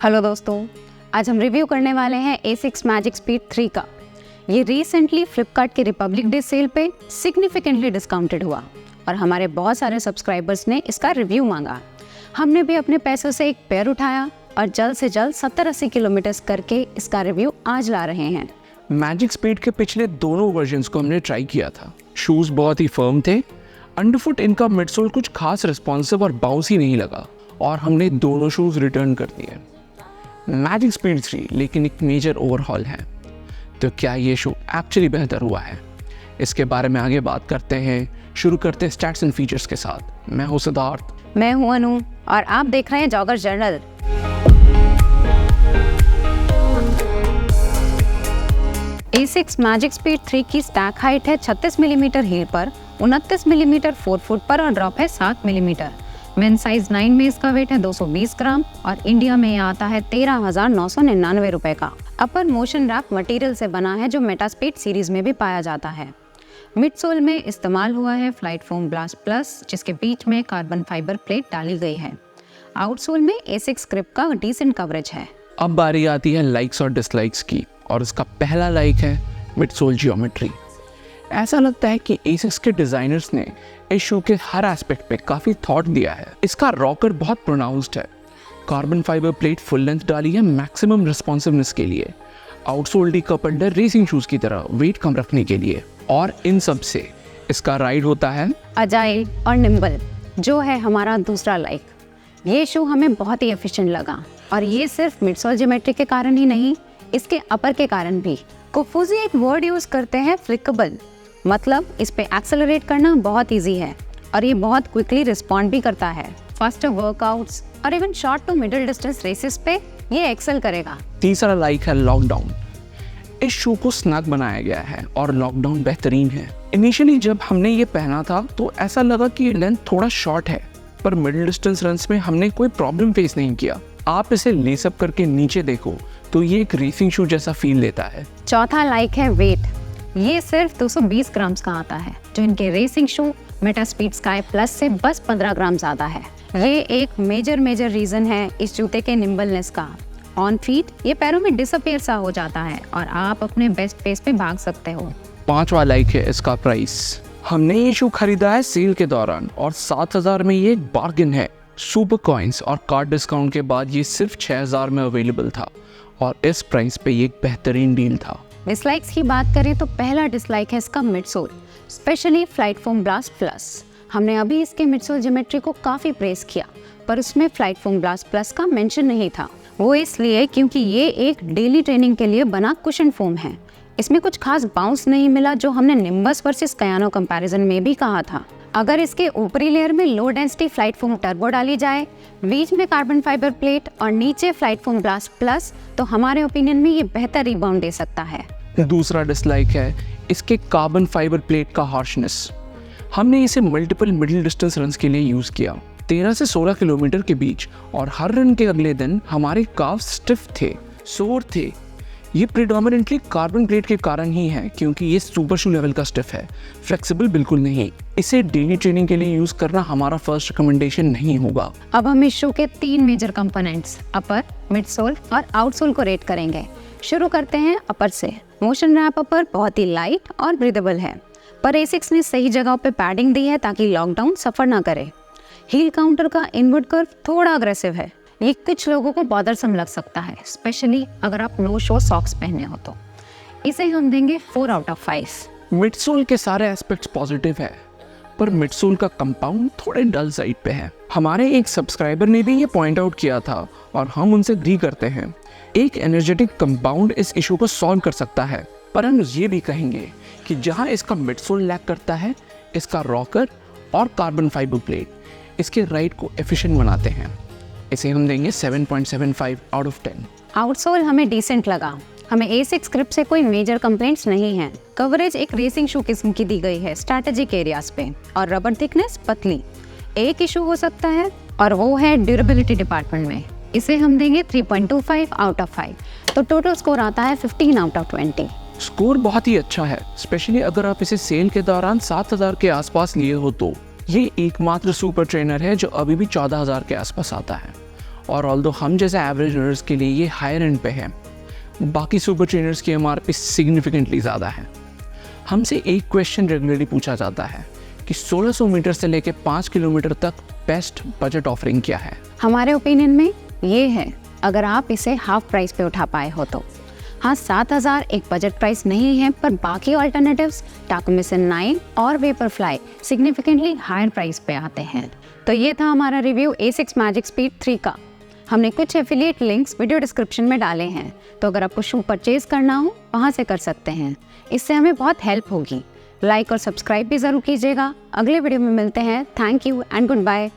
Hello दोस्तों, आज हम रिव्यू करने वाले हैं A6 मैजिक स्पीड 3 का। ये रिसेंटली फ्लिपकार्ट के रिपब्लिक डे सेल पे सिग्निफिकेंटली डिस्काउंटेड हुआ और हमारे बहुत सारे सब्सक्राइबर्स ने इसका रिव्यू मांगा। हमने भी अपने पैसों से एक पेयर उठाया और जल्द से जल्द 70-80 किलोमीटर करके इसका रिव्यू आज ला रहे हैं। मैजिक स्पीड के पिछले दोनों वर्जन्स को हमने ट्राई किया था। शूज़ बहुत ही फर्म थे, अंडरफुट इनका मिडसोल कुछ खास रिस्पॉन्सिव और बाउंसी नहीं लगा और हमने दोनों शूज़ रिटर्न कर दिए। मैजिक स्पीड 3 लेकिन एक मेजर ओवरहॉल है, तो क्या ये शू एक्चुअली बेहतर हुआ है? इसके बारे में आगे बात करते हैं। शुरू करते हैं स्टैट्स एंड फीचर्स के साथ। मैं हूँ सिद्धार्थ, मैं हूँ अनु और आप देख रहे हैं jogger journal. A6 magic speed 3 की स्टैक हाइट है 36 मिलीमीटर हील पर, 29 मिलीमीटर 4 फुट पर और ड्रॉप है 7 मिलीमीटर। मेन साइज 9 में इसका वेट है 220 ग्राम और इंडिया में यह आता है 13,999 रुपए का। अपर मोशन रैप मटेरियल से बना है जो मेटास्पीड सीरीज में भी पाया जाता है। मिडसोल में इस्तेमाल हुआ है फ्लाइट फोम ब्लास्ट प्लस, जिसके बीच में कार्बन फाइबर प्लेट डाली गई है। आउटसोल में A6 ग्रिप का डिसेंट कवरेज है। अब बारी आती है लाइक्स और डिसलाइक्स की, और इसका पहला लाइक है मिडसोल जियोमेट्री। ऐसा लगता है कि A6 के डिज़ाइनर्स ने इस शू के हर एस्पेक्ट पे काफ़ी थॉट दिया है। इसका रॉकर बहुत प्रोनाउंस्ड है, carbon fibre plate full length डाली है मैक्सिमम रिस्पॉन्सिवनेस के लिए, आउटसोल डीकपल्ड है रेसिंग शूज़ की तरह वेट कम रखने के लिए, और इन सब से इसका राइड होता है अजाइल और निम्बल, जो है हमारा दूसरा लाइक। ये शू हमें बहुत ही एफिशिएंट लगा और ये सिर्फ मिडसोल जियोमेट्री के कारण ही नहीं, इसके अपर के कारण भी। कोफूजी एक वर्ड यूज़ करते हैं फ्लिकेबल, मतलब इस पे एक्सेलरेट करना बहुत इजी है और ये बहुत क्विकली रिस्पॉन्ड भी करता है। फास्टर वर्कआउट्स और even short to middle distance races पे ये एक्सेल करेगा। तीसरा लाइक है लॉकडाउन। इस शू को स्नग बनाया गया है और लॉकडाउन बेहतरीन है। इनिशियली जब हमने ये पहना था तो ऐसा लगा कि लेंथ थोड़ा शॉर्ट है, पर मिडिल डिस्टेंस रन्स में हमने कोई प्रॉब्लम फेस नहीं किया। आप इसे लेसअप करके नीचे देखो तो ये एक रेसिंग शू जैसा फील लेता है। चौथा लाइक है वेट। ये सिर्फ 220 ग्राम्स का आता है, जो इनके रेसिंग शू मेटास्पीड स्काई प्लस से बस 15 ग्राम ज़्यादा है। ये एक मेजर रीज़न है इस जूते के निम्बलनेस का। ऑन फीट ये पैरों में डिसअपियर सा हो जाता है और आप अपने बेस्ट पेस पे भाग सकते हो। पांचवा लाइक है इसका प्राइस। हमने ये शू खरीदा है सेल के दौरान और 7,000 में ये एक बार्गेन है। सुपर कॉइन्स और कार्ड डिस्काउंट के बाद ये सिर्फ 6,000 में अवेलेबल था और इस प्राइस पे ये एक बेहतरीन डील था। डिसलाइक्स की बात करें तो पहला डिसलाइक है इसका midsole, specially flight foam blast plus. हमने अभी इसके मिडसोल ज्योमेट्री को काफ़ी प्रेस किया, पर उसमें फ्लाइट फोम ब्लास्ट प्लस का मेंशन नहीं था। वो इसलिए क्योंकि ये एक डेली ट्रेनिंग के लिए बना कुशन फोम है। इसमें कुछ खास बाउंस नहीं मिला, जो हमने निम्बस वर्सेस कयानो कंपैरिजन में भी कहा था। अगर इसके ऊपरी लेयर में low density flight foam turbo डाली जाए, बीच में कार्बन फाइबर प्लेट और नीचे फ्लाइट फोम ब्लास्ट प्लस, तो हमारे ओपिनियन में ये बेहतर रिबाउंड दे सकता है। दूसरा डिसलाइक है इसके कार्बन फाइबर प्लेट का हार्शनेस। हमने इसे मल्टीपल मिडिल डिस्टेंस रन्स के लिए यूज़ किया, 13 से 16 किलोमीटर के बीच, और हर रन के अगले दिन हमारे काफ्स स्टिफ थे, सोर थे। ये प्रिडोमिनेंटली कार्बन प्लेट के कारण ही है, क्योंकि ये सुपर शू लेवल का स्टिफ है, फ्लेक्सिबल बिल्कुल नहीं। इसे डेली ट्रेनिंग के लिए यूज़ करना हमारा फर्स्ट रिकमेंडेशन नहीं होगा। अब हम इस शू के 3 मेजर कंपोनेंट्स अपर, मिडसोल और आउटसोल को रेट करेंगे। शुरू करते हैं अपर से। मोशन रैप अपर बहुत ही लाइट और ब्रीदेबल है, पर A6 ने सही जगह पे पैडिंग दी है ताकि लॉकडाउन सफ़र ना करे। हील काउंटर का इनवर्ड कर्व थोड़ा अग्रेसिव है, ये कुछ लोगों को बॉदरसम लग सकता है, स्पेशली अगर आप नो शो सॉक्स पहने हो तो। इसे हम देंगे 4 आउट ऑफ 5। मिडसोल के सारे एस्पेक्ट्स पॉजिटिव है, पर मिडसोल का कंपाउंड थोड़े डल साइड पे है। हमारे एक सब्सक्राइबर ने भी ये पॉइंट आउट किया था और हम उनसे एग्री करते हैं। एक एनर्जेटिक कंपाउंड इस इशू को सॉल्व कर सकता है, पर हम ये भी कहेंगे कि जहाँ इसका मिडसोल लैक करता है, इसका रॉकर और कार्बन फाइबर प्लेट इसके राइड को एफिशिएंट बनाते हैं। इसे हम देंगे 7.75 आउट ऑफ 10। आउटसोल हमें डिसेंट लगा। हमें A6 ग्रिप से कोई मेजर कंप्लेंट्स नहीं हैं। कवरेज एक रेसिंग शू किस्म की दी गई है स्ट्रैटेजिक एरियाज पे, और रबर थिकनेस पतली। एक इशू हो सकता है और वो है ड्यूरेबिलिटी डिपार्टमेंट में। इसे हम देंगे 3.25 आउट ऑफ 5, तो टोटल स्कोर आता है 15 आउट ऑफ 20। स्कोर बहुत ही अच्छा है, स्पेशली अगर आप इसे सेल के दौरान 7,000 के आसपास लिए हो तो। ये एकमात्र सुपर ट्रेनर है जो अभी भी 14,000 के आसपास आता है और ऑल्दो हम जैसे एवरेज रनर्स के लिए ये हायर एंड पे है, बाकी सुपर ट्रेनर्स की MRP सिग्निफिकेंटली ज़्यादा है। हमसे एक क्वेश्चन रेगुलरली पूछा जाता है कि 1600 मीटर से लेकर 5 किलोमीटर तक बेस्ट बजट ऑफरिंग क्या है। हमारे ओपिनियन में ये है, अगर आप इसे हाफ प्राइस पे उठा पाए हो तो। हाँ, 7000 एक बजट प्राइस नहीं है, पर बाकी ऑल्टरनेटिव्स टाकोमिशन 9 और वेपरफ्लाई सिग्निफिकेंटली हायर प्राइस पे आते हैं। तो ये था हमारा रिव्यू A6 मैजिक स्पीड 3 का। हमने कुछ एफिलिएट लिंक्स वीडियो डिस्क्रिप्शन में डाले हैं, तो अगर आपको शू परचेज करना हो वहाँ से कर सकते हैं। इससे हमें बहुत हेल्प होगी। लाइक और सब्सक्राइब भी ज़रूर कीजिएगा। अगले वीडियो में मिलते हैं। Thank you and good bye.